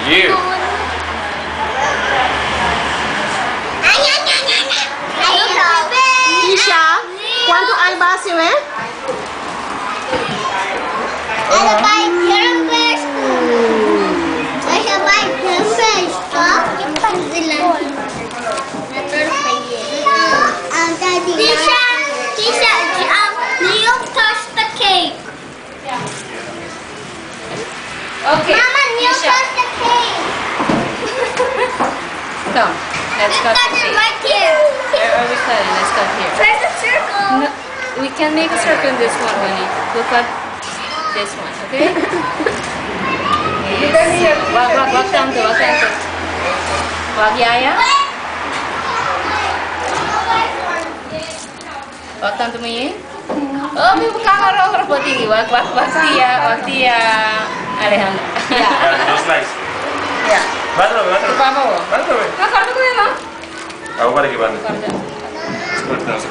You. Isha, ¿cuántos hay vacío, Leo touched the cake. Okay. Mama, Leo Isha, touched the cake. come. Let's cut the Touch it cake. right here. Where are we cutting? Let's cut here. Press the circle. No, we can make a circle in this one only. We'll cut this one, okay? Yes. Walk down to, walk down to. Walk, Yaya. Walk down to me. Oh, may magkakaroon po tinggi. Walk Tia. Alejandro. No slice. Yeah. Bátalo, Papa mo. bátalo. Nakarto ko yun, ah. Ako pa rin kibanda. Nakarto. No, se